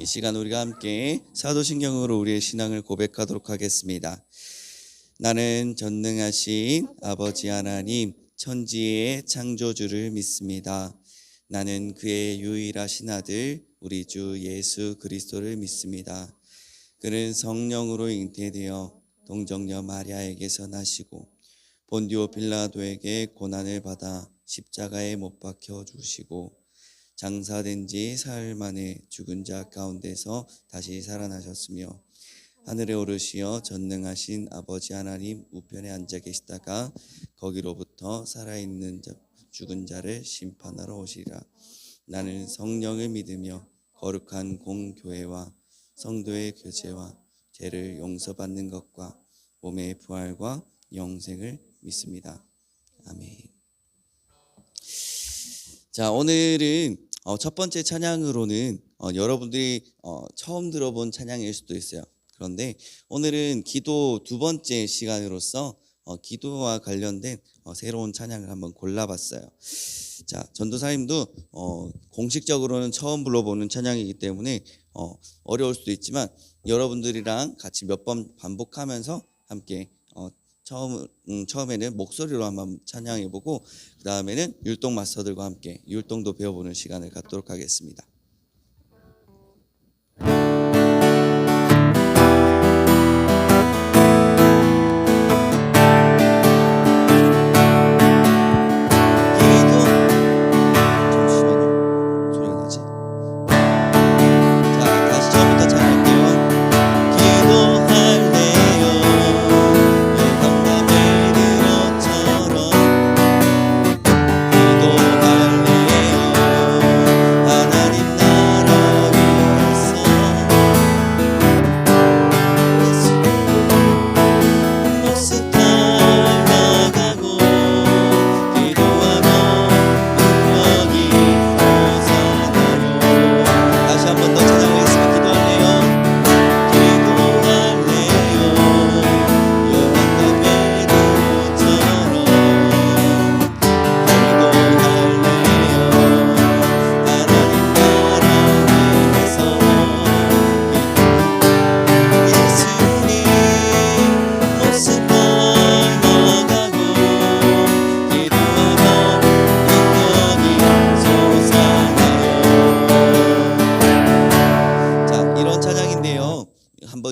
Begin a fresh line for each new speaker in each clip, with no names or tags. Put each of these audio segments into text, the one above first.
이 시간 우리가 함께 사도신경으로 우리의 신앙을 고백하도록 하겠습니다. 나는 전능하신 아버지 하나님 천지의 창조주를 믿습니다. 나는 그의 유일하신 아들 우리 주 예수 그리스도를 믿습니다. 그는 성령으로 잉태되어 동정녀 마리아에게서 나시고 본디오 빌라도에게 고난을 받아 십자가에 못 박혀 죽으시고 장사된 지 사흘 만에 죽은 자 가운데서 다시 살아나셨으며 하늘에 오르시어 전능하신 아버지 하나님 우편에 앉아 계시다가 거기로부터 살아있는 죽은 자를 심판하러 오시리라. 나는 성령을 믿으며 거룩한 공교회와 성도의 교제와 죄를 용서받는 것과 몸의 부활과 영생을 믿습니다. 아멘. 자, 오늘은 첫 번째 찬양으로는 여러분들이 처음 들어본 찬양일 수도 있어요. 그런데 오늘은 기도 두 번째 시간으로서 기도와 관련된 새로운 찬양을 한번 골라봤어요. 자, 전도사님도 공식적으로는 처음 불러보는 찬양이기 때문에 어려울 수도 있지만 여러분들이랑 같이 몇 번 반복하면서 함께 처음에는 목소리로 한번 찬양해보고 그 다음에는 율동 마스터들과 함께 율동도 배워보는 시간을 갖도록 하겠습니다.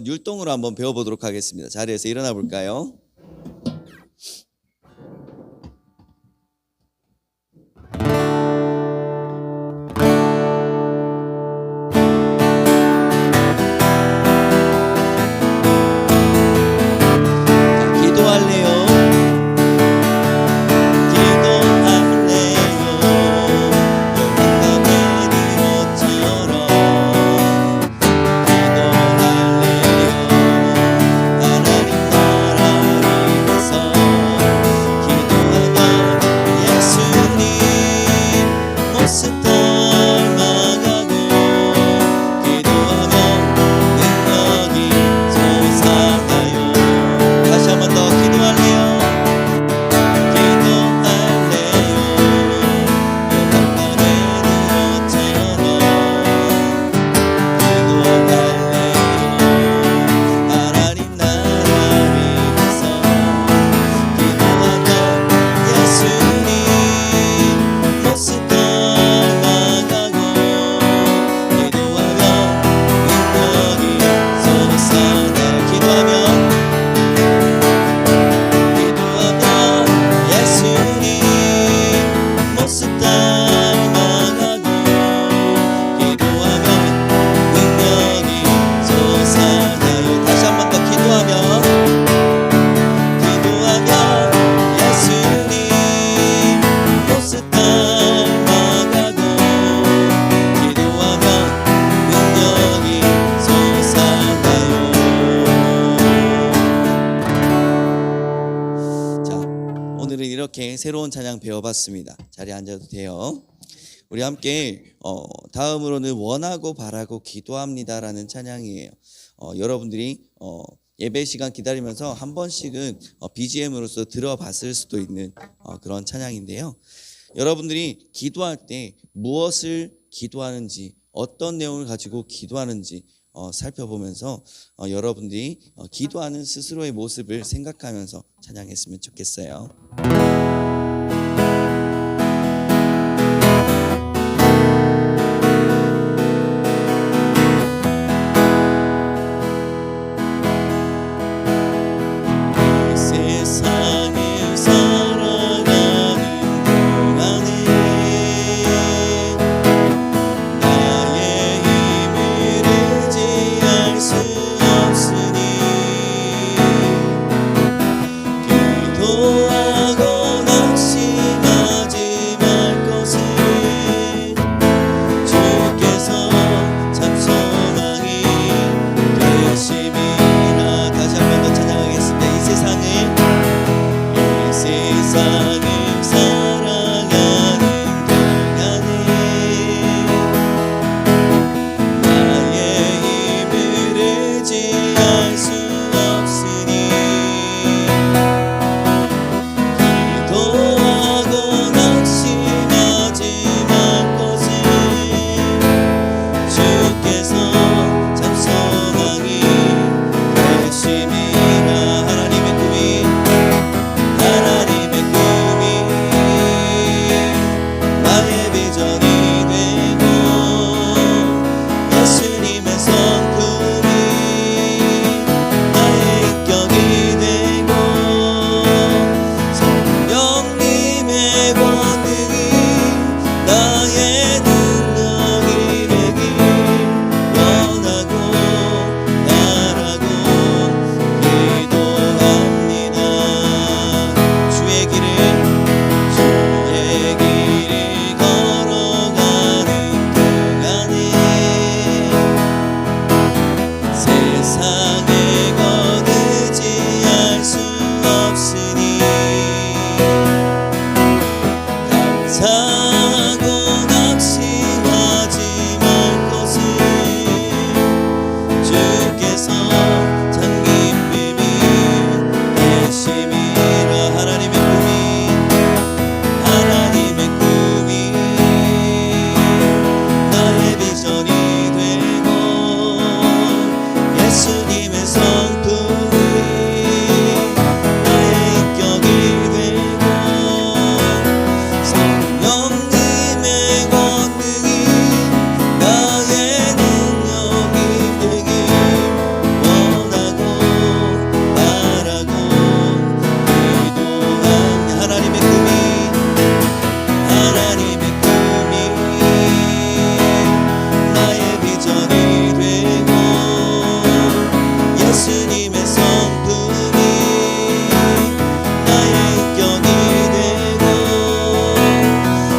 율동으로 한번 배워보도록 하겠습니다. 자리에서 일어나 볼까요? 새로운 찬양 배워봤습니다. 자리에 앉아도 돼요. 우리 함께 다음으로는 원하고 바라고 기도합니다라는 찬양이에요. 여러분들이 예배 시간 기다리면서 한 번씩은 BGM으로서 들어봤을 수도 있는 그런 찬양인데요. 여러분들이 기도할 때 무엇을 기도하는지 어떤 내용을 가지고 기도하는지 살펴보면서 여러분들이 기도하는 스스로의 모습을 생각하면서 찬양했으면 좋겠어요. 세상을 살아가는 동안에 나의 힘을 의지할 수 없으니 기도하고 낙심하지 말 것을 주께서 참 소망이 되심이라. 다시 한 번 더 찬양하겠습니다. 이 세상을 살아가는 동안에 나의 힘을 의지할 수 없으니 기도하고 낙심하지 말 것을 주께서 참 소망이 되심이라. 하나님의 꿈이 나의 비전이 되고 예수님의 성품이 나의 인격이 되고 성령님의 권능이 나의 능력이 되길 원하고 바라고 기도합니다. 주의 길을 걸어가는 동안에 세상에 거두지할 수 없으니 감사하고 낙심하지 말 것을 주께서 참 기쁨이 되심이라. 하나님의 꿈이 나의 비전이 되고 예수님의 성품이 나의 인격이 되고 성령님의 권능이 나의 능력이 되길 원하고 바라고 기도합니다. 하나님의 꿈이 나의 비전이 되고 예수님의 성품이 나의 인격이 되고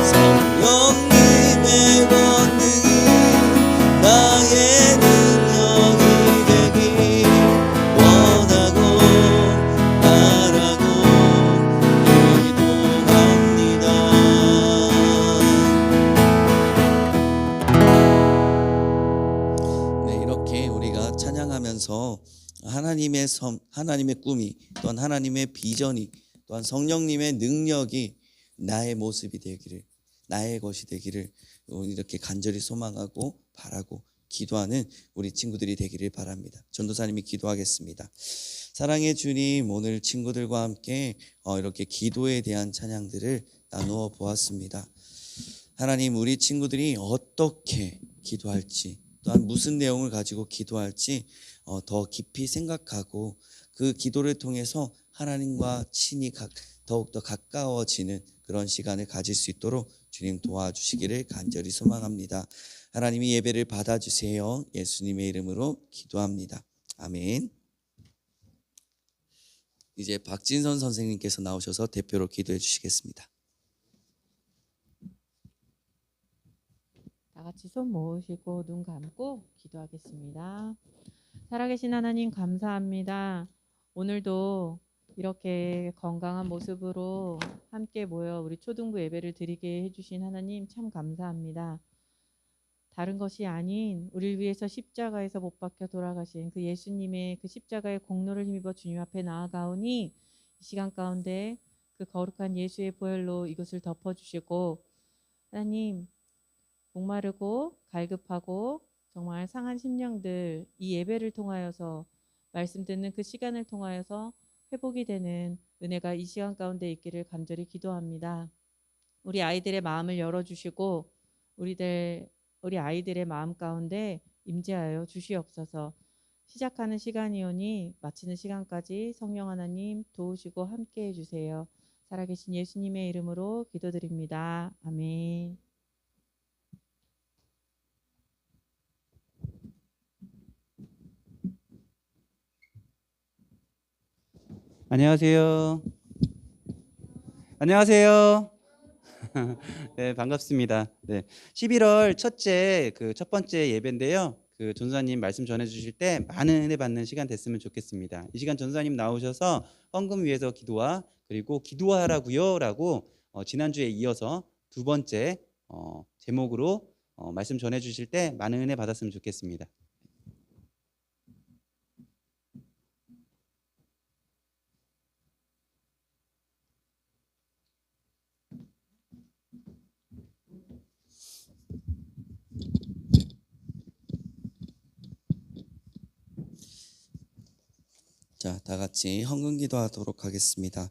성령님의 권능이 나의 능력이 되길 원하고 바라고 기도합니다. 네, 이렇게 우리가 찬양하면서 하나님의 하나님의 꿈이, 또한 하나님의 비전이, 또한 성령님의 능력이 나의 모습이 되기를, 나의 것이 되기를 이렇게 간절히 소망하고 바라고 기도하는 우리 친구들이 되기를 바랍니다. 전도사님이 기도하겠습니다. 사랑의 주님, 오늘 친구들과 함께 이렇게 기도에 대한 찬양들을 나누어 보았습니다. 하나님, 우리 친구들이 어떻게 기도할지, 또한 무슨 내용을 가지고 기도할지 더 깊이 생각하고 그 기도를 통해서 하나님과 친히 더욱더 가까워지는 그런 시간을 가질 수 있도록 주님 도와주시기를 간절히 소망합니다. 하나님이 예배를 받아주세요. 예수님의 이름으로 기도합니다. 아멘. 이제 박진선 선생님께서 나오셔서 대표로 기도해 주시겠습니다.
다 같이 손 모으시고 눈 감고 기도하겠습니다. 살아계신 하나님 감사합니다. 오늘도 이렇게 건강한 모습으로 함께 모여 우리 초등부 예배를 드리게 해주신 하나님 참 감사합니다. 다른 것이 아닌 우리를 위해서 십자가에서 못 박혀 돌아가신 그 예수님의 그 십자가의 공로를 힘입어 주님 앞에 나아가오니 이 시간 가운데 그 거룩한 예수의 보혈로 이것을 덮어주시고 하나님 목마르고 갈급하고 정말 상한 심령들 이 예배를 통하여서 말씀 듣는 그 시간을 통하여서 회복이 되는 은혜가 이 시간 가운데 있기를 간절히 기도합니다. 우리 아이들의 마음을 열어주시고 우리 아이들의 마음 가운데 임재하여 주시옵소서. 시작하는 시간이오니 마치는 시간까지 성령 하나님 도우시고 함께해 주세요. 살아계신 예수님의 이름으로 기도드립니다. 아멘.
안녕하세요. 안녕하세요. 네, 반갑습니다. 네, 11월 첫째 첫 번째 예배인데요. 전사님 말씀 전해 주실 때 많은 은혜 받는 시간 됐으면 좋겠습니다. 이 시간 전사님 나오셔서 헌금 위해서 기도와 그리고 기도하라고요라고 지난주에 이어서 두 번째 제목으로 말씀 전해 주실 때 많은 은혜 받았으면 좋겠습니다.
자, 다 같이 헌금 기도하도록 하겠습니다.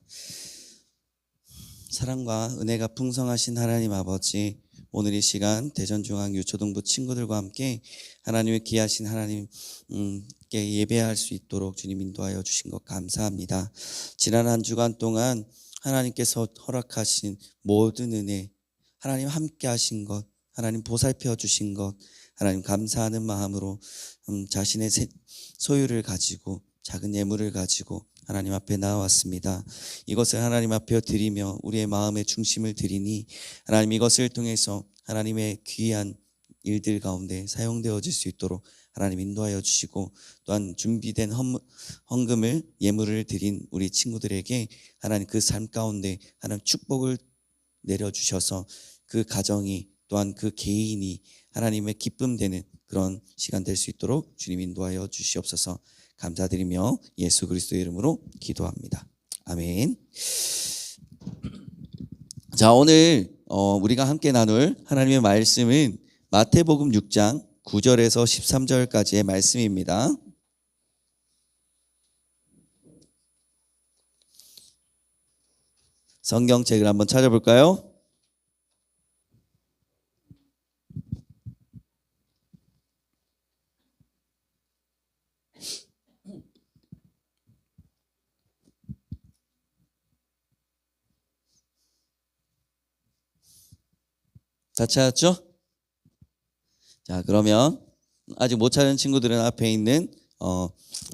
사랑과 은혜가 풍성하신 하나님 아버지, 오늘 이 시간 대전중앙 유초등부 친구들과 함께 하나님의 귀하신 하나님께 예배할 수 있도록 주님 인도하여 주신 것 감사합니다. 지난 한 주간 동안 하나님께서 허락하신 모든 은혜, 하나님 함께 하신 것, 하나님 보살펴 주신 것, 하나님 감사하는 마음으로 자신의 소유를 가지고 작은 예물을 가지고 하나님 앞에 나왔습니다. 이것을 하나님 앞에 드리며 우리의 마음의 중심을 드리니 하나님 이것을 통해서 하나님의 귀한 일들 가운데 사용되어질 수 있도록 하나님 인도하여 주시고, 또한 준비된 헌금을 예물을 드린 우리 친구들에게 하나님 그 삶 가운데 하나님 축복을 내려주셔서 그 가정이 또한 그 개인이 하나님의 기쁨 되는 그런 시간 될 수 있도록 주님 인도하여 주시옵소서. 감사드리며 예수 그리스도의 이름으로 기도합니다. 아멘. 자, 오늘 우리가 함께 나눌 하나님의 말씀은 마태복음 6장 9절에서 13절까지의 말씀입니다. 성경책을 한번 찾아볼까요? 다 찾았죠? 자, 그러면 아직 못 찾은 친구들은 앞에 있는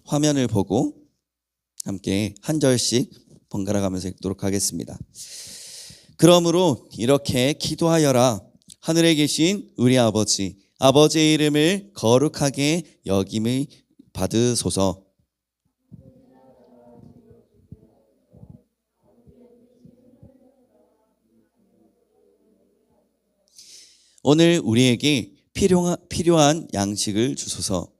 화면을 보고 함께 한 절씩 번갈아 가면서 읽도록 하겠습니다. 그러므로 이렇게 기도하여라. 하늘에 계신 우리 아버지, 아버지의 이름을 거룩하게 여김을 받으소서. 오늘 우리에게 필요한 양식을 주소서.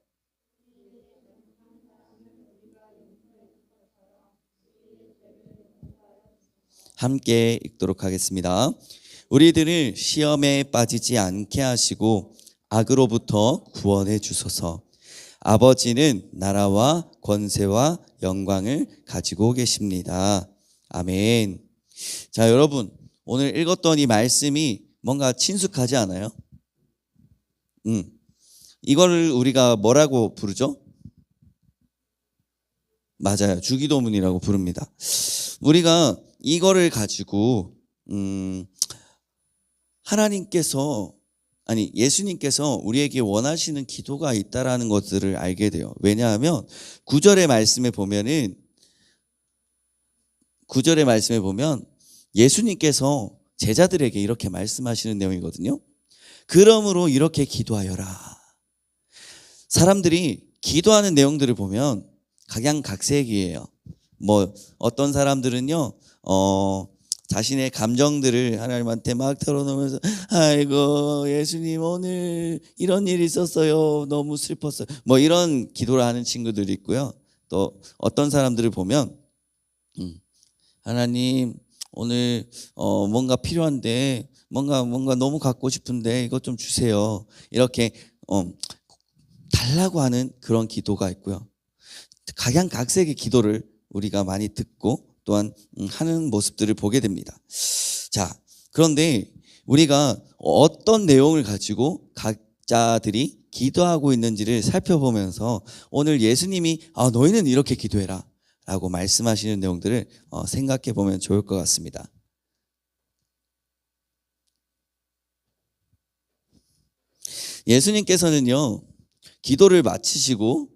함께 읽도록 하겠습니다. 우리들을 시험에 빠지지 않게 하시고 악으로부터 구원해 주소서. 아버지는 나라와 권세와 영광을 가지고 계십니다. 아멘. 자, 여러분, 오늘 읽었던 이 말씀이 뭔가 친숙하지 않아요? 이거를 우리가 뭐라고 부르죠? 맞아요. 주기도문이라고 부릅니다. 우리가 이거를 가지고 예수님께서 우리에게 원하시는 기도가 있다라는 것들을 알게 돼요. 왜냐하면 9절의 말씀에 보면 예수님께서 제자들에게 이렇게 말씀하시는 내용이거든요. 그러므로 이렇게 기도하여라. 사람들이 기도하는 내용들을 보면 각양각색이에요. 어떤 사람들은요, 자신의 감정들을 하나님한테 막 털어놓으면서, 아이고, 예수님, 오늘 이런 일이 있었어요. 너무 슬펐어요. 이런 기도를 하는 친구들이 있고요. 또 어떤 사람들을 보면, 하나님, 오늘 뭔가 필요한데 뭔가 너무 갖고 싶은데 이것 좀 주세요. 이렇게 달라고 하는 그런 기도가 있고요. 각양각색의 기도를 우리가 많이 듣고 또한 하는 모습들을 보게 됩니다. 자, 그런데 우리가 어떤 내용을 가지고 각자들이 기도하고 있는지를 살펴보면서 오늘 예수님이 너희는 이렇게 기도해라 라고 말씀하시는 내용들을 생각해 보면 좋을 것 같습니다. 예수님께서는요, 기도를 마치시고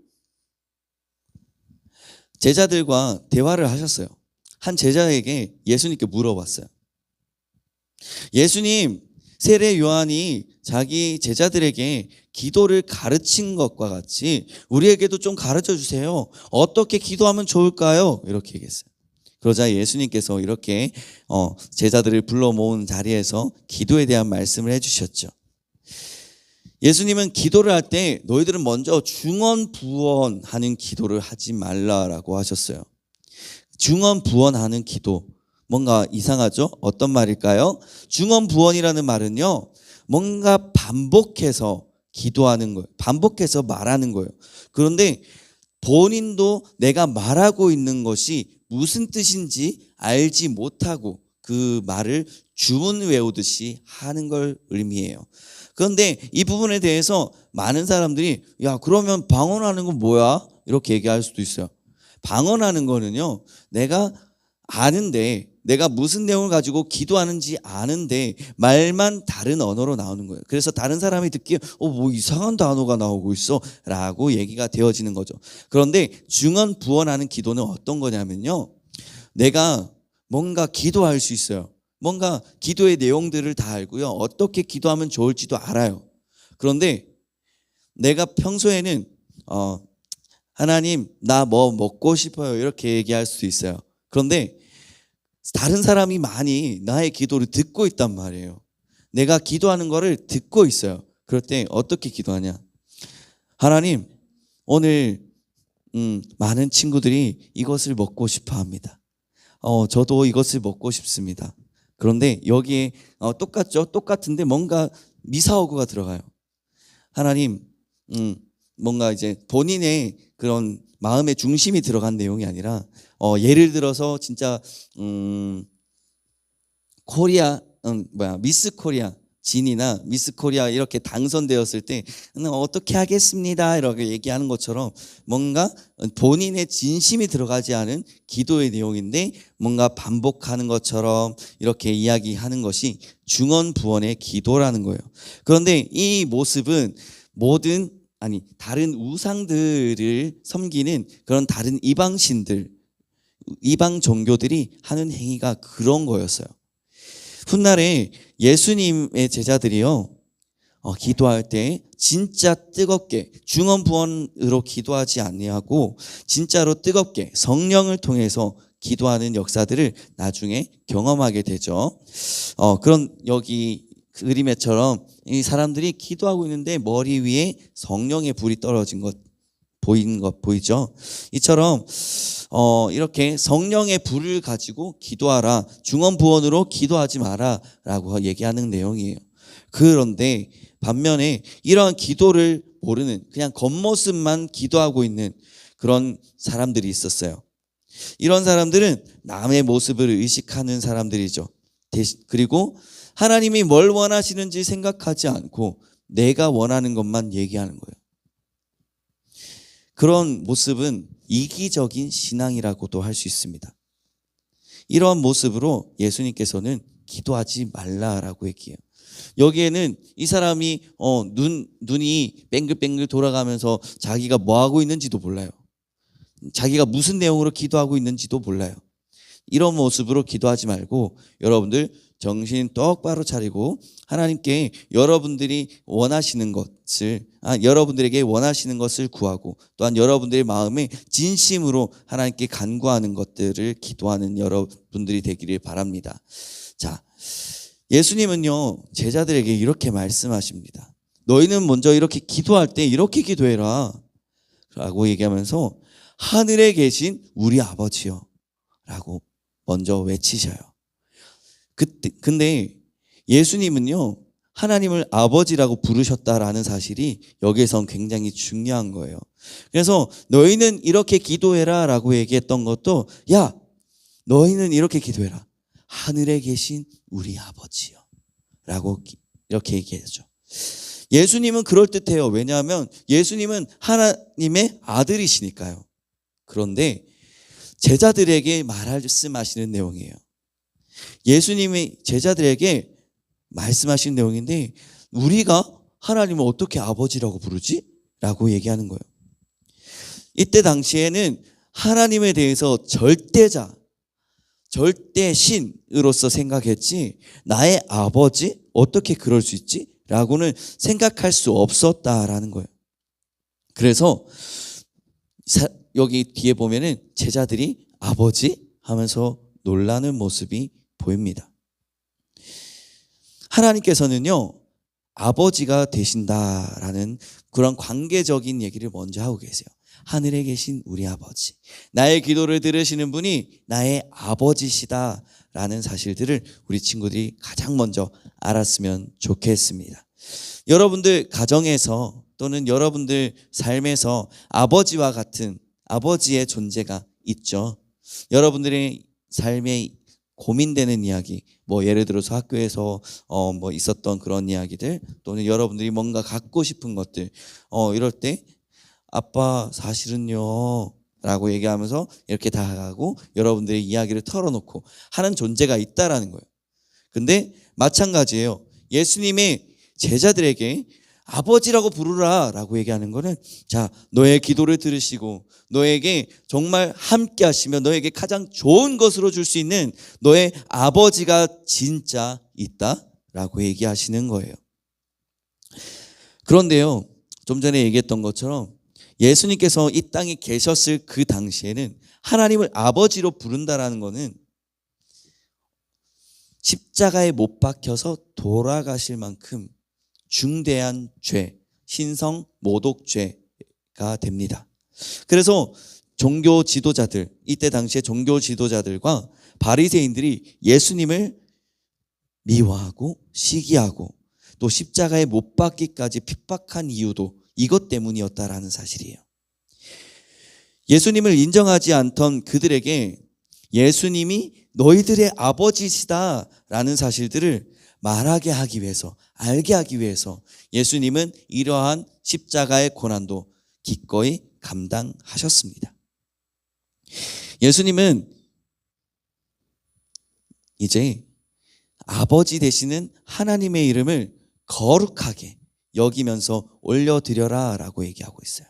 제자들과 대화를 하셨어요. 한 제자에게 예수님께 물어봤어요. 예수님, 세례 요한이 자기 제자들에게 기도를 가르친 것과 같이 우리에게도 좀 가르쳐 주세요. 어떻게 기도하면 좋을까요? 이렇게 얘기했어요. 그러자 예수님께서 이렇게 제자들을 불러 모은 자리에서 기도에 대한 말씀을 해주셨죠. 예수님은 기도를 할 때 너희들은 먼저 중언부언하는 기도를 하지 말라라고 하셨어요. 중언부언하는 기도, 뭔가 이상하죠? 어떤 말일까요? 중언부언이라는 말은요, 뭔가 반복해서 기도하는 거예요. 반복해서 말하는 거예요. 그런데 본인도 내가 말하고 있는 것이 무슨 뜻인지 알지 못하고 그 말을 주문 외우듯이 하는 걸 의미해요. 그런데 이 부분에 대해서 많은 사람들이 그러면 방언하는 건 뭐야? 이렇게 얘기할 수도 있어요. 방언하는 거는요, 내가 아는데, 내가 무슨 내용을 가지고 기도하는지 아는데 말만 다른 언어로 나오는 거예요. 그래서 다른 사람이 듣기에 뭐 이상한 단어가 나오고 있어 라고 얘기가 되어지는 거죠. 그런데 중언부언하는 기도는 어떤 거냐면요, 내가 뭔가 기도할 수 있어요. 뭔가 기도의 내용들을 다 알고요, 어떻게 기도하면 좋을지도 알아요. 그런데 내가 평소에는 하나님, 나 뭐 먹고 싶어요 이렇게 얘기할 수도 있어요. 그런데 다른 사람이 많이 나의 기도를 듣고 있단 말이에요. 내가 기도하는 거를 듣고 있어요. 그럴 때 어떻게 기도하냐? 하나님, 오늘 많은 친구들이 이것을 먹고 싶어 합니다. 저도 이것을 먹고 싶습니다. 그런데 여기에 똑같죠? 똑같은데 뭔가 미사오구가 들어가요. 하나님, 뭔가 이제 본인의 그런 마음의 중심이 들어간 내용이 아니라 예를 들어서 진짜 미스 코리아 진이나 미스 코리아 이렇게 당선되었을 때 어떻게 하겠습니다 이렇게 얘기하는 것처럼 뭔가 본인의 진심이 들어가지 않은 기도의 내용인데 뭔가 반복하는 것처럼 이렇게 이야기하는 것이 중언부언의 기도라는 거예요. 그런데 이 모습은 다른 우상들을 섬기는 그런 다른 이방신들, 이방 종교들이 하는 행위가 그런 거였어요. 훗날에 예수님의 제자들이요, 기도할 때 진짜 뜨겁게 중언부언으로 기도하지 아니하고 진짜로 뜨겁게 성령을 통해서 기도하는 역사들을 나중에 경험하게 되죠. 그런 여기 그림에처럼 이 사람들이 기도하고 있는데 머리 위에 성령의 불이 떨어진 것 보이는 것 보이죠? 이처럼 이렇게 성령의 불을 가지고 기도하라, 중언부언으로 기도하지 마라라고 얘기하는 내용이에요. 그런데 반면에 이러한 기도를 모르는 그냥 겉모습만 기도하고 있는 그런 사람들이 있었어요. 이런 사람들은 남의 모습을 의식하는 사람들이죠. 그리고 하나님이 뭘 원하시는지 생각하지 않고 내가 원하는 것만 얘기하는 거예요. 그런 모습은 이기적인 신앙이라고도 할 수 있습니다. 이러한 모습으로 예수님께서는 기도하지 말라라고 얘기해요. 여기에는 이 사람이 눈이 뱅글뱅글 돌아가면서 자기가 뭐 하고 있는지도 몰라요. 자기가 무슨 내용으로 기도하고 있는지도 몰라요. 이런 모습으로 기도하지 말고 여러분들 정신 똑바로 차리고 하나님께 여러분들에게 원하시는 것을 구하고 또한 여러분들의 마음에 진심으로 하나님께 간구하는 것들을 기도하는 여러분들이 되기를 바랍니다. 자, 예수님은요, 제자들에게 이렇게 말씀하십니다. 너희는 먼저 이렇게 기도할 때 이렇게 기도해라 라고 얘기하면서 하늘에 계신 우리 아버지요 라고 먼저 외치셔요. 근데 예수님은요, 하나님을 아버지라고 부르셨다라는 사실이 여기에선 굉장히 중요한 거예요. 그래서 너희는 이렇게 기도해라 라고 얘기했던 것도, 야, 너희는 이렇게 기도해라. 하늘에 계신 우리 아버지요. 라고 이렇게 얘기해야죠. 예수님은 그럴듯해요. 왜냐하면 예수님은 하나님의 아들이시니까요. 그런데 제자들에게 말씀하시는 내용이에요. 예수님이 제자들에게 말씀하신 내용인데, 우리가 하나님을 어떻게 아버지라고 부르지? 라고 얘기하는 거예요. 이때 당시에는 하나님에 대해서 절대자, 절대신으로서 생각했지, 나의 아버지? 어떻게 그럴 수 있지? 라고는 생각할 수 없었다라는 거예요. 그래서 여기 뒤에 보면은 제자들이 아버지? 하면서 놀라는 모습이 보입니다. 하나님께서는요, 아버지가 되신다라는 그런 관계적인 얘기를 먼저 하고 계세요. 하늘에 계신 우리 아버지, 나의 기도를 들으시는 분이 나의 아버지시다라는 사실들을 우리 친구들이 가장 먼저 알았으면 좋겠습니다. 여러분들 가정에서 또는 여러분들 삶에서 아버지와 같은 아버지의 존재가 있죠. 여러분들의 삶에 고민되는 이야기, 뭐 예를 들어서 학교에서 뭐 있었던 그런 이야기들, 또는 여러분들이 뭔가 갖고 싶은 것들, 이럴 때 아빠 사실은요 라고 얘기하면서 이렇게 다가가고 여러분들의 이야기를 털어놓고 하는 존재가 있다라는 거예요. 근데 마찬가지예요. 예수님의 제자들에게 아버지라고 부르라 라고 얘기하는 거는, 자, 너의 기도를 들으시고 너에게 정말 함께 하시며 너에게 가장 좋은 것으로 줄 수 있는 너의 아버지가 진짜 있다 라고 얘기하시는 거예요. 그런데요, 좀 전에 얘기했던 것처럼 예수님께서 이 땅에 계셨을 그 당시에는 하나님을 아버지로 부른다라는 거는 십자가에 못 박혀서 돌아가실 만큼 중대한 죄, 신성 모독죄가 됩니다. 그래서 종교 지도자들, 이때 당시에 종교 지도자들과 바리새인들이 예수님을 미워하고 시기하고 또 십자가에 못 박기까지 핍박한 이유도 이것 때문이었다라는 사실이에요. 예수님을 인정하지 않던 그들에게 예수님이 너희들의 아버지시다라는 사실들을 말하게 하기 위해서, 알게 하기 위해서 예수님은 이러한 십자가의 고난도 기꺼이 감당하셨습니다. 예수님은 이제 아버지 되시는 하나님의 이름을 거룩하게 여기면서 올려드려라 라고 얘기하고 있어요.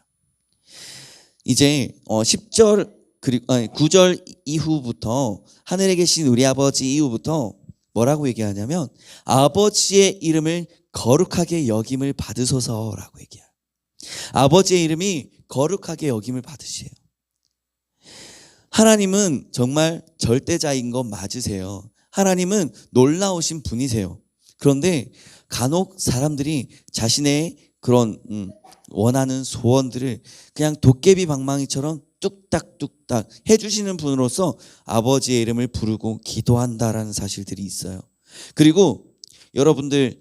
이제 10절 그리고 9절 이후부터, 하늘에 계신 우리 아버지 이후부터 뭐라고 얘기하냐면 아버지의 이름을 거룩하게 여김을 받으소서라고 얘기해요. 아버지의 이름이 거룩하게 여김을 받으세요. 하나님은 정말 절대자인 것 맞으세요. 하나님은 놀라우신 분이세요. 그런데 간혹 사람들이 자신의 그런 원하는 소원들을 그냥 도깨비 방망이처럼 뚝딱뚝딱 해주시는 분으로서 아버지의 이름을 부르고 기도한다라는 사실들이 있어요. 그리고 여러분들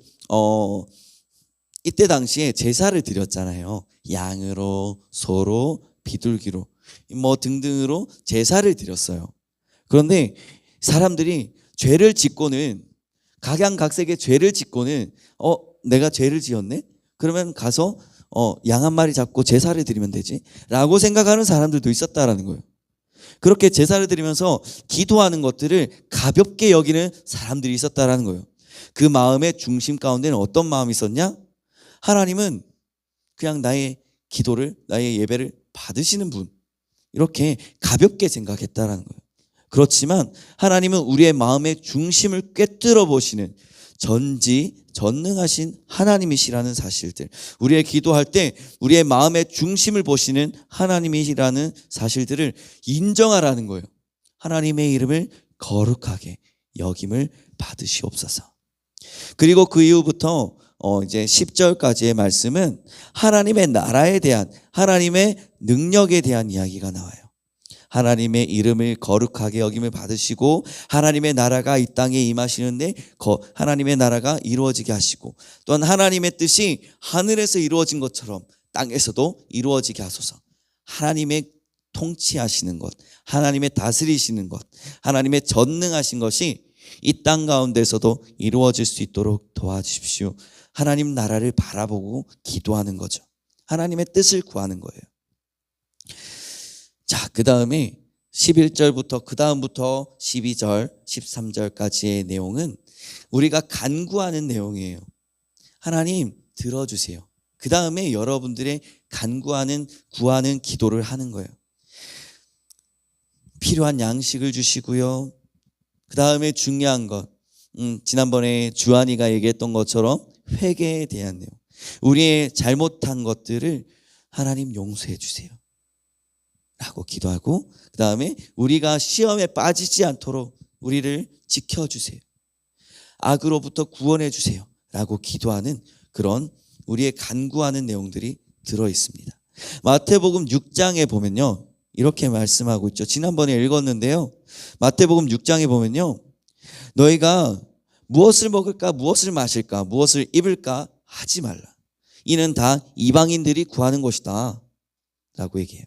이때 당시에 제사를 드렸잖아요. 양으로, 소로, 비둘기로 뭐 등등으로 제사를 드렸어요. 그런데 사람들이 죄를 짓고는, 각양각색의 죄를 짓고는 내가 죄를 지었네? 그러면 가서 양 한 마리 잡고 제사를 드리면 되지 라고 생각하는 사람들도 있었다라는 거예요. 그렇게 제사를 드리면서 기도하는 것들을 가볍게 여기는 사람들이 있었다라는 거예요. 그 마음의 중심 가운데는 어떤 마음이 있었냐? 하나님은 그냥 나의 기도를, 나의 예배를 받으시는 분, 이렇게 가볍게 생각했다라는 거예요. 그렇지만 하나님은 우리의 마음의 중심을 꿰뚫어 보시는 전지전능하신 하나님이시라는 사실들, 우리의 기도할 때 우리의 마음의 중심을 보시는 하나님이시라는 사실들을 인정하라는 거예요. 하나님의 이름을 거룩하게 여김을 받으시옵소서. 그리고 그 이후부터 이제 10절까지의 말씀은 하나님의 나라에 대한, 하나님의 능력에 대한 이야기가 나와요. 하나님의 이름을 거룩하게 여김을 받으시고 하나님의 나라가 이 땅에 임하시는데 하나님의 나라가 이루어지게 하시고 또한 하나님의 뜻이 하늘에서 이루어진 것처럼 땅에서도 이루어지게 하소서. 하나님의 통치하시는 것, 하나님의 다스리시는 것, 하나님의 전능하신 것이 이 땅 가운데서도 이루어질 수 있도록 도와주십시오. 하나님 나라를 바라보고 기도하는 거죠. 하나님의 뜻을 구하는 거예요. 자, 그 다음에 11절부터 그 다음부터 12절, 13절까지의 내용은 우리가 간구하는 내용이에요. 하나님 들어주세요. 그 다음에 여러분들의 간구하는, 구하는 기도를 하는 거예요. 필요한 양식을 주시고요. 그 다음에 중요한 것, 지난번에 주한이가 얘기했던 것처럼 회개에 대한 내용. 우리의 잘못한 것들을 하나님 용서해 주세요 라고 기도하고, 그 다음에 우리가 시험에 빠지지 않도록 우리를 지켜주세요, 악으로부터 구원해 주세요 라고 기도하는 그런 우리의 간구하는 내용들이 들어있습니다. 마태복음 6장에 보면요 이렇게 말씀하고 있죠. 지난번에 읽었는데요, 마태복음 6장에 보면요, 너희가 무엇을 먹을까, 무엇을 마실까, 무엇을 입을까 하지 말라. 이는 다 이방인들이 구하는 것이다 라고 얘기해요.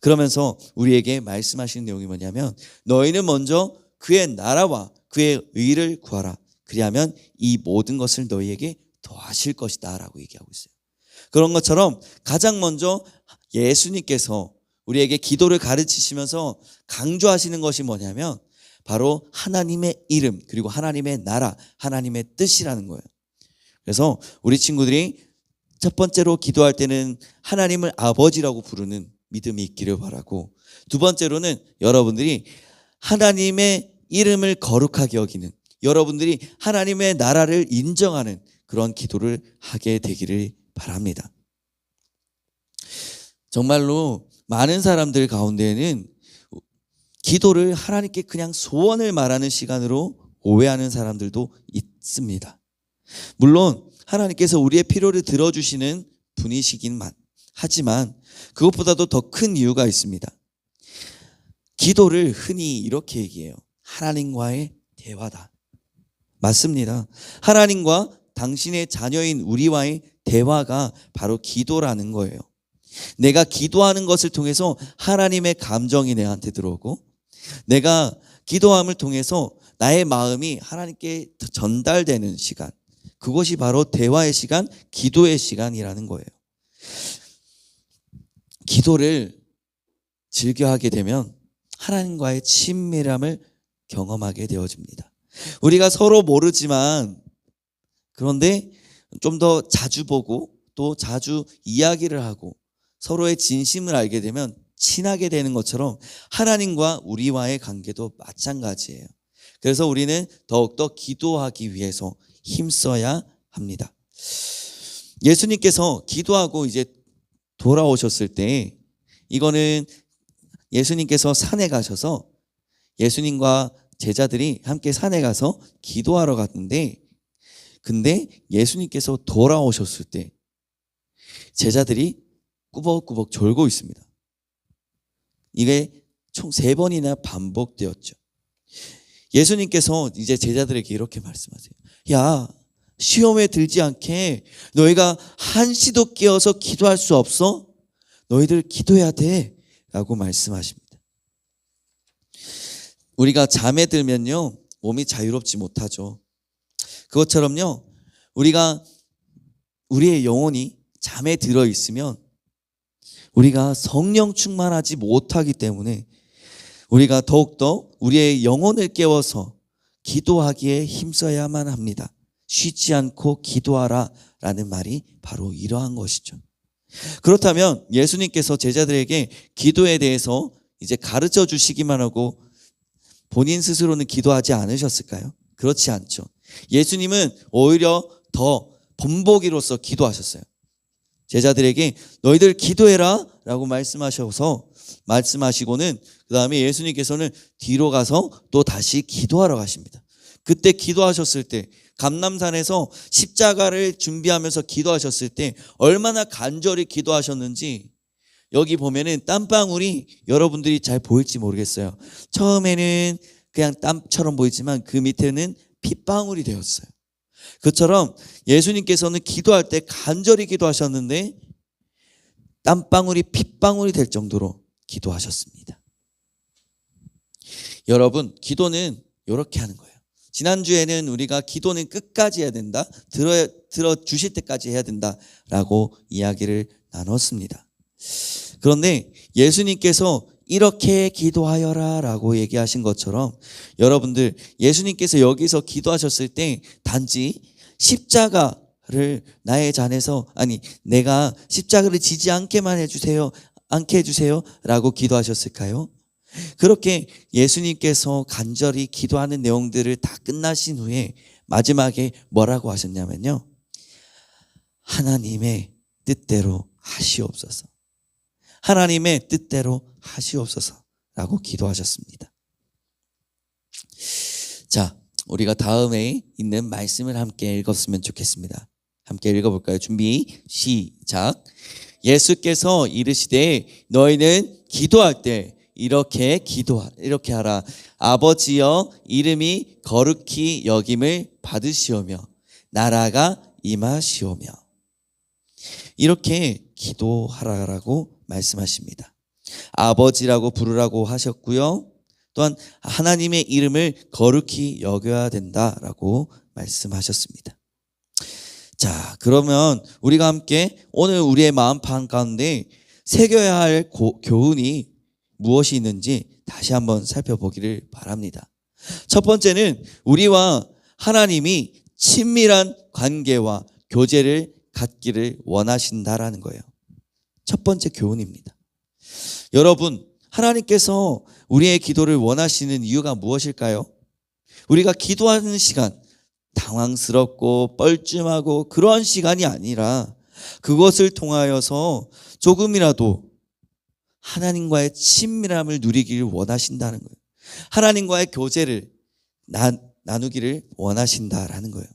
그러면서 우리에게 말씀하시는 내용이 뭐냐면, 너희는 먼저 그의 나라와 그의 의를 구하라. 그리하면 이 모든 것을 너희에게 더하실 것이다 라고 얘기하고 있어요. 그런 것처럼 가장 먼저 예수님께서 우리에게 기도를 가르치시면서 강조하시는 것이 뭐냐면 바로 하나님의 이름, 그리고 하나님의 나라, 하나님의 뜻이라는 거예요. 그래서 우리 친구들이 첫 번째로 기도할 때는 하나님을 아버지라고 부르는 믿음이 있기를 바라고, 두 번째로는 여러분들이 하나님의 이름을 거룩하게 여기는, 여러분들이 하나님의 나라를 인정하는 그런 기도를 하게 되기를 바랍니다. 정말로 많은 사람들 가운데에는 기도를 하나님께 그냥 소원을 말하는 시간으로 오해하는 사람들도 있습니다. 물론 하나님께서 우리의 필요를 들어주시는 분이시긴 하지만 그것보다도 더 큰 이유가 있습니다. 기도를 흔히 이렇게 얘기해요. 하나님과의 대화다. 맞습니다. 하나님과 당신의 자녀인 우리와의 대화가 바로 기도라는 거예요. 내가 기도하는 것을 통해서 하나님의 감정이 내한테 들어오고, 내가 기도함을 통해서 나의 마음이 하나님께 전달되는 시간, 그것이 바로 대화의 시간, 기도의 시간이라는 거예요. 기도를 즐겨하게 되면 하나님과의 친밀함을 경험하게 되어집니다. 우리가 서로 모르지만, 그런데 좀 더 자주 보고 또 자주 이야기를 하고 서로의 진심을 알게 되면 친하게 되는 것처럼 하나님과 우리와의 관계도 마찬가지예요. 그래서 우리는 더욱더 기도하기 위해서 힘써야 합니다. 예수님께서 기도하고 이제 돌아오셨을 때, 이거는 예수님께서 산에 가셔서 예수님과 제자들이 함께 산에 가서 기도하러 갔는데, 근데 예수님께서 돌아오셨을 때 제자들이 꾸벅꾸벅 졸고 있습니다. 이게 총 3번이나 반복되었죠. 예수님께서 이제 제자들에게 이렇게 말씀하세요. 야, 시험에 들지 않게 너희가 한시도 깨어서 기도할 수 없어? 너희들 기도해야 돼 라고 말씀하십니다. 우리가 잠에 들면요 몸이 자유롭지 못하죠. 그것처럼요 우리의 영혼이 잠에 들어 있으면 우리가 성령 충만하지 못하기 때문에 우리가 더욱더 우리의 영혼을 깨워서 기도하기에 힘써야만 합니다. 쉬지 않고 기도하라 라는 말이 바로 이러한 것이죠. 그렇다면 예수님께서 제자들에게 기도에 대해서 이제 가르쳐 주시기만 하고 본인 스스로는 기도하지 않으셨을까요? 그렇지 않죠. 예수님은 오히려 더 본보기로서 기도하셨어요. 제자들에게 너희들 기도해라 라고 말씀하시고는 그 다음에 예수님께서는 뒤로 가서 또 다시 기도하러 가십니다. 그때 기도하셨을 때, 감람산에서 십자가를 준비하면서 기도하셨을 때 얼마나 간절히 기도하셨는지 여기 보면은 땀방울이 여러분들이 잘 보일지 모르겠어요. 처음에는 그냥 땀처럼 보이지만 그 밑에는 핏방울이 되었어요. 그처럼 예수님께서는 기도할 때 간절히 기도하셨는데 땀방울이 핏방울이 될 정도로 기도하셨습니다. 여러분, 기도는 이렇게 하는 거예요. 지난주에는 우리가 기도는 끝까지 해야 된다, 들어주실 때까지 해야 된다라고 이야기를 나눴습니다. 그런데 예수님께서 이렇게 기도하여라 라고 얘기하신 것처럼 여러분들, 예수님께서 여기서 기도하셨을 때 단지 십자가를 나의 잔에서, 내가 십자가를 지지 않게 해주세요 라고 기도하셨을까요? 그렇게 예수님께서 간절히 기도하는 내용들을 다 끝나신 후에 마지막에 뭐라고 하셨냐면요, 하나님의 뜻대로 하시옵소서, 하나님의 뜻대로 하시옵소서라고 기도하셨습니다. 자, 우리가 다음에 있는 말씀을 함께 읽었으면 좋겠습니다. 함께 읽어볼까요? 준비, 시작. 예수께서 이르시되 너희는 기도할 때 이렇게 하라. 아버지여, 이름이 거룩히 여김을 받으시오며 나라가 임하시오며. 이렇게 기도하라라고 말씀하십니다. 아버지라고 부르라고 하셨고요, 또한 하나님의 이름을 거룩히 여겨야 된다라고 말씀하셨습니다. 자, 그러면 우리가 함께 오늘 우리의 마음판 가운데 새겨야 할 교훈이 무엇이 있는지 다시 한번 살펴보기를 바랍니다. 첫 번째는 우리와 하나님이 친밀한 관계와 교제를 갖기를 원하신다라는 거예요. 첫 번째 교훈입니다. 여러분, 하나님께서 우리의 기도를 원하시는 이유가 무엇일까요? 우리가 기도하는 시간, 당황스럽고 뻘쭘하고 그러한 시간이 아니라 그것을 통하여서 조금이라도 하나님과의 친밀함을 누리기를 원하신다는 거예요. 하나님과의 교제를 나누기를 원하신다라는 거예요.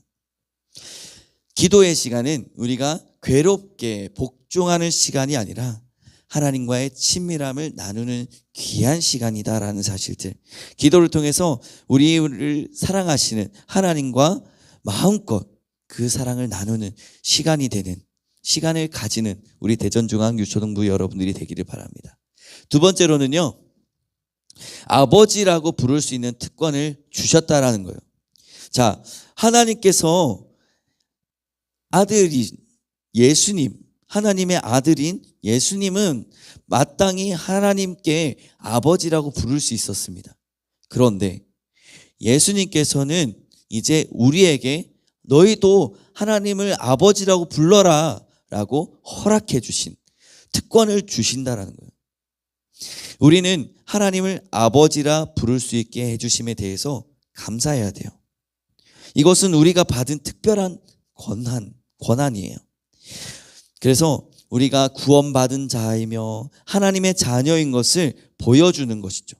기도의 시간은 우리가 괴롭게 복종하는 시간이 아니라 하나님과의 친밀함을 나누는 귀한 시간이다라는 사실들, 기도를 통해서 우리를 사랑하시는 하나님과 마음껏 그 사랑을 나누는 시간이 되는, 시간을 가지는 우리 대전중앙유초등부 여러분들이 되기를 바랍니다. 두 번째로는요, 아버지라고 부를 수 있는 특권을 주셨다라는 거예요. 자, 하나님께서 아들이 예수님, 하나님의 아들인 예수님은 마땅히 하나님께 아버지라고 부를 수 있었습니다. 그런데 예수님께서는 이제 우리에게 너희도 하나님을 아버지라고 불러라 라고 허락해 주신 특권을 주신다라는 거예요. 우리는 하나님을 아버지라 부를 수 있게 해주심에 대해서 감사해야 돼요. 이것은 우리가 받은 특별한 권한이에요. 그래서 우리가 구원받은 자이며 하나님의 자녀인 것을 보여주는 것이죠.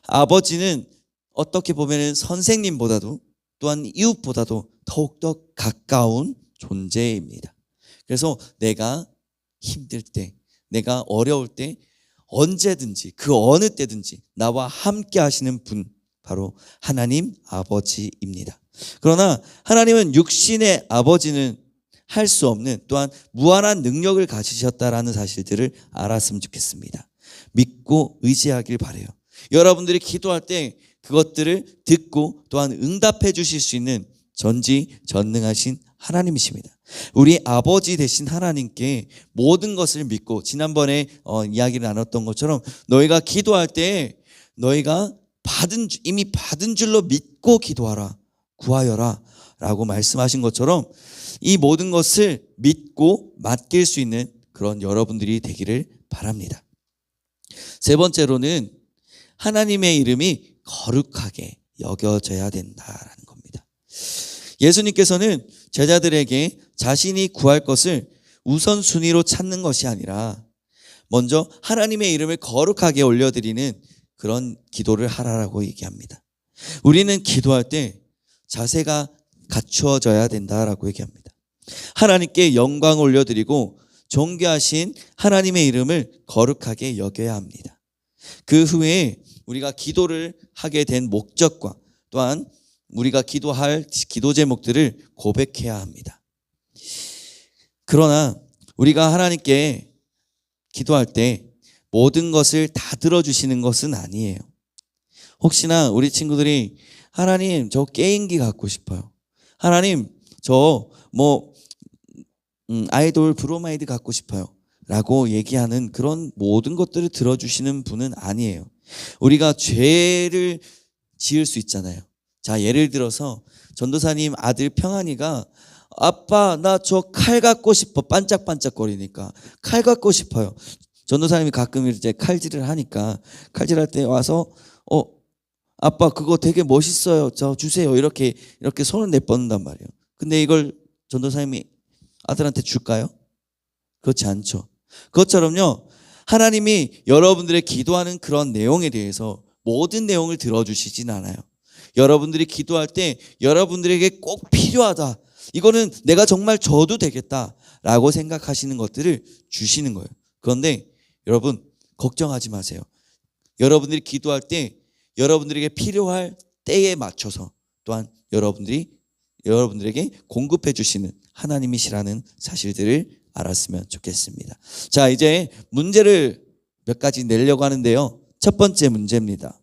아버지는 어떻게 보면 선생님보다도 또한 이웃보다도 더욱더 가까운 존재입니다. 그래서 내가 힘들 때, 내가 어려울 때 언제든지 그 어느 때든지 나와 함께 하시는 분, 바로 하나님 아버지입니다. 그러나 하나님은 육신의 아버지는 할 수 없는, 또한 무한한 능력을 가지셨다라는 사실들을 알았으면 좋겠습니다. 믿고 의지하길 바라요. 여러분들이 기도할 때 그것들을 듣고 또한 응답해 주실 수 있는 전지전능하신 하나님이십니다. 우리 아버지 되신 하나님께 모든 것을 믿고, 지난번에 이야기를 나눴던 것처럼 너희가 기도할 때 너희가 이미 받은 줄로 믿고 기도하라, 구하여라 라고 말씀하신 것처럼 이 모든 것을 믿고 맡길 수 있는 그런 여러분들이 되기를 바랍니다. 세 번째로는 하나님의 이름이 거룩하게 여겨져야 된다라는 겁니다. 예수님께서는 제자들에게 자신이 구할 것을 우선순위로 찾는 것이 아니라 먼저 하나님의 이름을 거룩하게 올려드리는 그런 기도를 하라라고 얘기합니다. 우리는 기도할 때 자세가 갖추어져야 된다라고 얘기합니다. 하나님께 영광 올려드리고 존귀하신 하나님의 이름을 거룩하게 여겨야 합니다. 그 후에 우리가 기도를 하게 된 목적과 또한 우리가 기도할 기도 제목들을 고백해야 합니다. 그러나 우리가 하나님께 기도할 때 모든 것을 다 들어주시는 것은 아니에요. 혹시나 우리 친구들이 하나님 저 게임기 갖고 싶어요. 하나님 저 아이돌 브로마이드 갖고 싶어요. 라고 얘기하는 그런 모든 것들을 들어주시는 분은 아니에요. 우리가 죄를 지을 수 있잖아요. 자, 예를 들어서 전도사님 아들 평안이가 아빠 나 저 칼 갖고 싶어. 반짝반짝거리니까 칼 갖고 싶어요. 전도사님이 가끔 이제 칼질을 하니까 칼질할 때 와서 아빠 그거 되게 멋있어요. 저 주세요. 이렇게 손을 내뻗는단 말이에요. 근데 이걸 전도사님이 아들한테 줄까요? 그렇지 않죠. 그것처럼요. 하나님이 여러분들의 기도하는 그런 내용에 대해서 모든 내용을 들어주시진 않아요. 여러분들이 기도할 때 여러분들에게 꼭 필요하다. 이거는 내가 정말 줘도 되겠다라고 생각하시는 것들을 주시는 거예요. 그런데 여러분 걱정하지 마세요. 여러분들이 기도할 때 여러분들에게 필요할 때에 맞춰서 또한 여러분들에게 공급해 주시는 하나님이시라는 사실들을 알았으면 좋겠습니다. 자, 이제 문제를 몇 가지 내려고 하는데요. 첫 번째 문제입니다.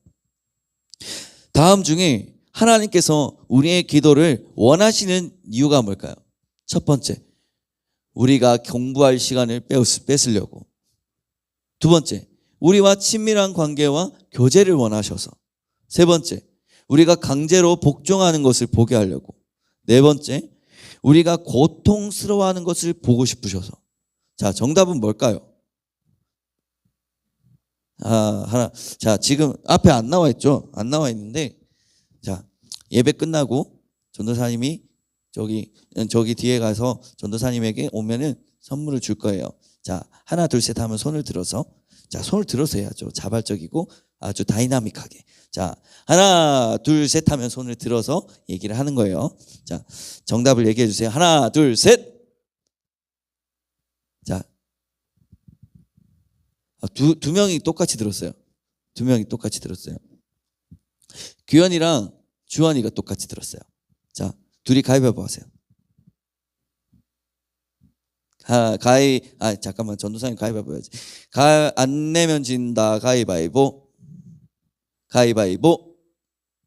다음 중에 하나님께서 우리의 기도를 원하시는 이유가 뭘까요? 첫 번째, 우리가 공부할 시간을 뺏으려고. 두 번째, 우리와 친밀한 관계와 교제를 원하셔서. 세 번째, 우리가 강제로 복종하는 것을 보게 하려고. 네 번째, 우리가 고통스러워하는 것을 보고 싶으셔서. 자, 정답은 뭘까요? 자, 지금 앞에 안 나와 있죠? 안 나와 있는데, 자, 예배 끝나고 전도사님이 저기 뒤에 가서 전도사님에게 오면은 선물을 줄 거예요. 자, 하나, 둘, 셋 하면 손을 들어서. 자, 손을 들어서 해야죠. 자발적이고 아주 다이나믹하게. 자, 하나, 둘, 셋 하면 손을 들어서 얘기를 하는 거예요. 자, 정답을 얘기해 주세요. 하나, 둘, 셋. 자, 두 명이 똑같이 들었어요. 두 명이 똑같이 들었어요. 규현이랑 주원이가 똑같이 들었어요. 자, 둘이 가위바위보 하세요. 잠깐만, 전도사님 가위바위보 해야지. 안 내면 진다. 가위바위보. 가위바위보.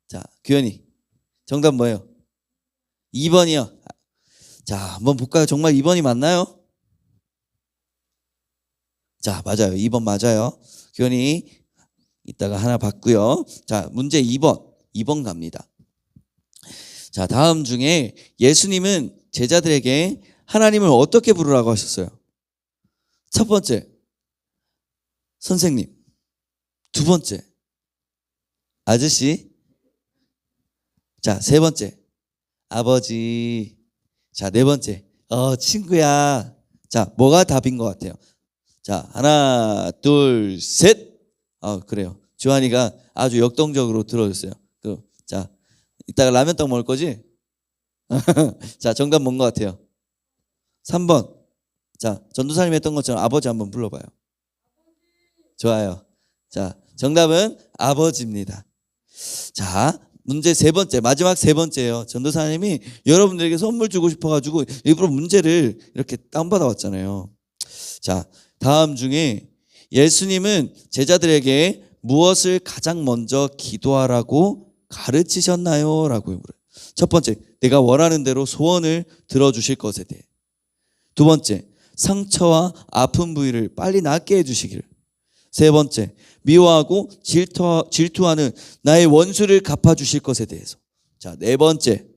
자, 규현이. 정답 뭐예요? 2번이요. 자, 한번 볼까요? 정말 2번이 맞나요? 자, 맞아요. 2번 맞아요. 규현이 이따가 하나 받고요. 자, 문제 2번. 2번 갑니다. 자, 다음 중에 예수님은 제자들에게 하나님을 어떻게 부르라고 하셨어요? 첫 번째, 선생님. 두 번째, 아저씨. 자, 세 번째, 아버지. 자, 네 번째, 친구야. 자, 뭐가 답인 것 같아요? 자, 하나, 둘, 셋. 그래요. 주한이가 아주 역동적으로 들어줬어요. 자, 이따가 라면떡 먹을 거지? 자, 정답 뭔 것 같아요? 3번. 자, 전도사님 했던 것처럼 아버지 한번 불러봐요. 좋아요. 자, 정답은 아버지입니다. 자, 문제 세 번째, 마지막 세 번째예요. 전도사님이 여러분들에게 선물 주고 싶어가지고 일부러 문제를 이렇게 다운받아 왔잖아요. 자, 다음 중에 예수님은 제자들에게 무엇을 가장 먼저 기도하라고 가르치셨나요? 라고 물어요. 첫 번째, 내가 원하는 대로 소원을 들어주실 것에 대해. 두 번째, 상처와 아픈 부위를 빨리 낫게 해주시기를. 세 번째, 미워하고 질투하는 나의 원수를 갚아주실 것에 대해서. 자, 네 번째,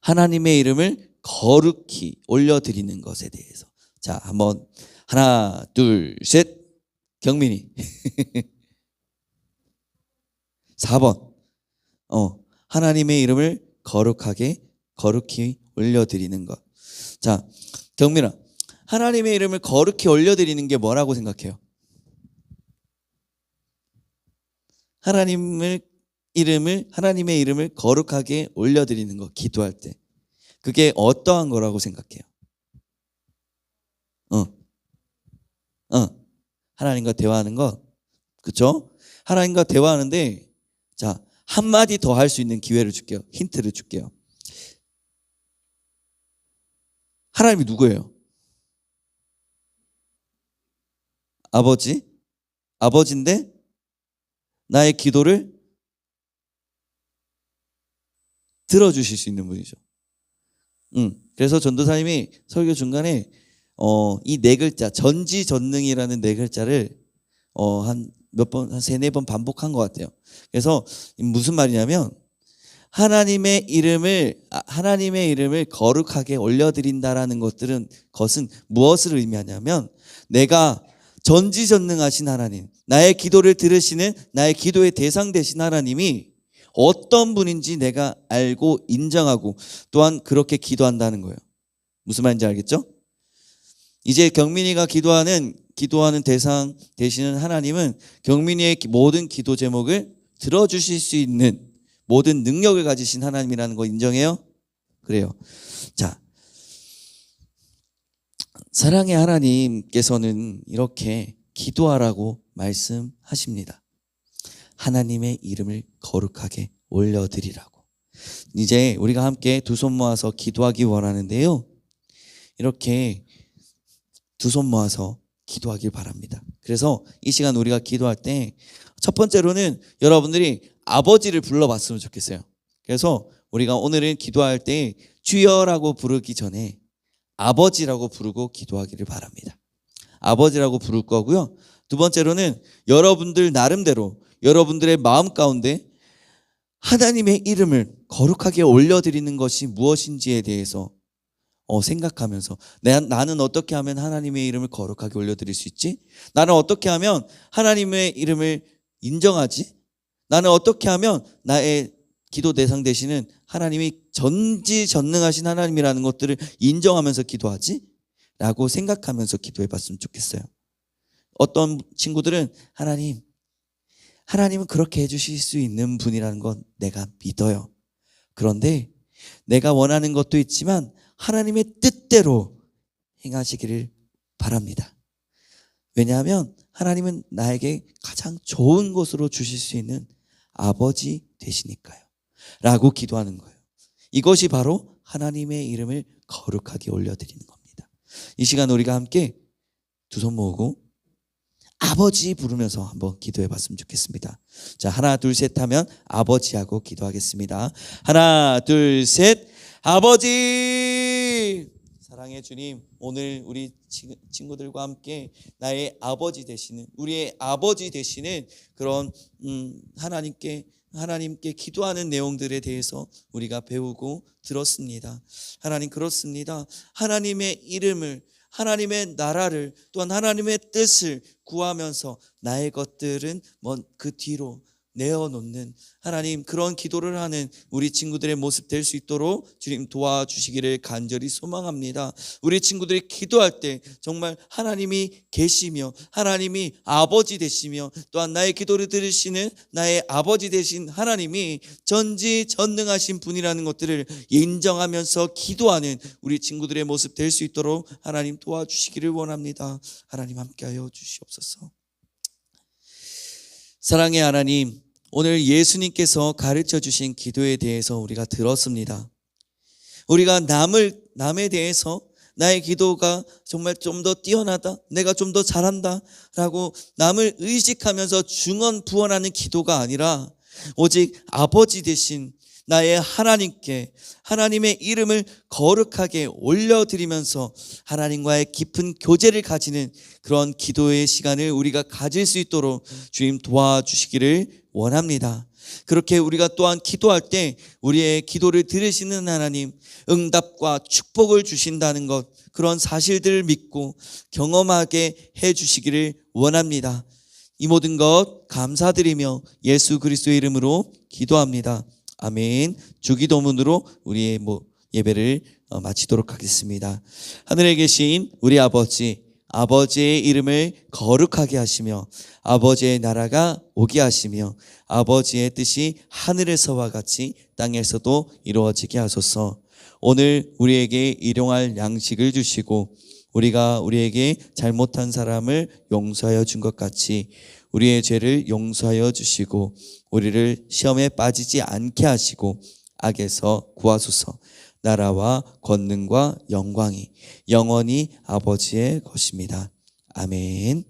하나님의 이름을 거룩히 올려드리는 것에 대해서. 자, 한번 하나, 둘, 셋. 경민이. 4번. 하나님의 이름을 거룩히 올려드리는 것. 자, 경민아, 하나님의 이름을 거룩히 올려드리는 게 뭐라고 생각해요? 하나님의 이름을 거룩하게 올려드리는 것, 기도할 때. 그게 어떠한 거라고 생각해요? 하나님과 대화하는 것. 그렇죠? 하나님과 대화하는데 자, 한마디 더 할 수 있는 기회를 줄게요. 힌트를 줄게요. 하나님이 누구예요? 아버지? 아버지인데 나의 기도를 들어주실 수 있는 분이죠. 그래서 전도사님이 설교 중간에 이 네 글자 전지전능이라는 네 글자를 한 몇 번, 한 세네 번 반복한 것 같아요. 그래서 무슨 말이냐면 하나님의 이름을 거룩하게 올려드린다라는 것은 무엇을 의미하냐면 내가 전지전능하신 하나님, 나의 기도를 들으시는 나의 기도의 대상 되신 하나님이 어떤 분인지 내가 알고 인정하고 또한 그렇게 기도한다는 거예요. 무슨 말인지 알겠죠? 이제 경민이가 기도하는 대상 되시는 하나님은 경민이의 모든 기도 제목을 들어주실 수 있는 모든 능력을 가지신 하나님이라는 거 인정해요? 그래요. 자, 사랑의 하나님께서는 이렇게 기도하라고 말씀하십니다. 하나님의 이름을 거룩하게 올려드리라고. 이제 우리가 함께 두 손 모아서 기도하기 원하는데요. 이렇게 두 손 모아서 기도하길 바랍니다. 그래서 이 시간 우리가 기도할 때 첫 번째로는 여러분들이 아버지를 불러봤으면 좋겠어요. 그래서 우리가 오늘은 기도할 때 주여라고 부르기 전에 아버지라고 부르고 기도하기를 바랍니다. 아버지라고 부를 거고요. 두 번째로는 여러분들 나름대로 여러분들의 마음 가운데 하나님의 이름을 거룩하게 올려드리는 것이 무엇인지에 대해서 생각하면서 나는 어떻게 하면 하나님의 이름을 거룩하게 올려드릴 수 있지? 나는 어떻게 하면 하나님의 이름을 인정하지? 나는 어떻게 하면 나의 기도 대상 되시는 하나님이 전지전능하신 하나님이라는 것들을 인정하면서 기도하지? 라고 생각하면서 기도해 봤으면 좋겠어요. 어떤 친구들은 하나님은 그렇게 해주실 수 있는 분이라는 건 내가 믿어요. 그런데 내가 원하는 것도 있지만 하나님의 뜻대로 행하시기를 바랍니다. 왜냐하면 하나님은 나에게 가장 좋은 것으로 주실 수 있는 아버지 되시니까요. 라고 기도하는 거예요. 이것이 바로 하나님의 이름을 거룩하게 올려드리는 겁니다. 이 시간 우리가 함께 두 손 모으고 아버지 부르면서 한번 기도해 봤으면 좋겠습니다. 자, 하나, 둘, 셋 하면 아버지하고 기도하겠습니다. 하나, 둘, 셋. 아버지! 사랑의 주님, 오늘 우리 친구들과 함께 나의 아버지 되시는, 우리의 아버지 되시는 그런 하나님께 기도하는 내용들에 대해서 우리가 배우고 들었습니다. 하나님, 그렇습니다. 하나님의 이름을, 하나님의 나라를, 또한 하나님의 뜻을 구하면서 나의 것들은 그 뒤로 내어놓는 하나님, 그런 기도를 하는 우리 친구들의 모습 될 수 있도록 주님 도와주시기를 간절히 소망합니다. 우리 친구들이 기도할 때 정말 하나님이 계시며 하나님이 아버지 되시며 또한 나의 기도를 들으시는 나의 아버지 되신 하나님이 전지전능하신 분이라는 것들을 인정하면서 기도하는 우리 친구들의 모습 될 수 있도록 하나님 도와주시기를 원합니다. 하나님 함께하여 주시옵소서. 사랑의 하나님, 오늘 예수님께서 가르쳐 주신 기도에 대해서 우리가 들었습니다. 우리가 남에 대해서 나의 기도가 정말 좀 더 뛰어나다, 내가 좀 더 잘한다 라고 남을 의식하면서 중언부언하는 기도가 아니라 오직 아버지 되신 나의 하나님께 하나님의 이름을 거룩하게 올려드리면서 하나님과의 깊은 교제를 가지는 그런 기도의 시간을 우리가 가질 수 있도록 주님 도와주시기를 원합니다. 그렇게 우리가 또한 기도할 때 우리의 기도를 들으시는 하나님, 응답과 축복을 주신다는 것, 그런 사실들을 믿고 경험하게 해주시기를 원합니다. 이 모든 것 감사드리며 예수 그리스도의 이름으로 기도합니다. 아멘. 주기도문으로 우리의 예배를 마치도록 하겠습니다. 하늘에 계신 우리 아버지, 아버지의 이름을 거룩하게 하시며 아버지의 나라가 오게 하시며 아버지의 뜻이 하늘에서와 같이 땅에서도 이루어지게 하소서. 오늘 우리에게 일용할 양식을 주시고 우리가 우리에게 잘못한 사람을 용서하여 준 것 같이 우리의 죄를 용서하여 주시고 우리를 시험에 빠지지 않게 하시고 악에서 구하소서. 나라와 권능과 영광이 영원히 아버지의 것입니다. 아멘.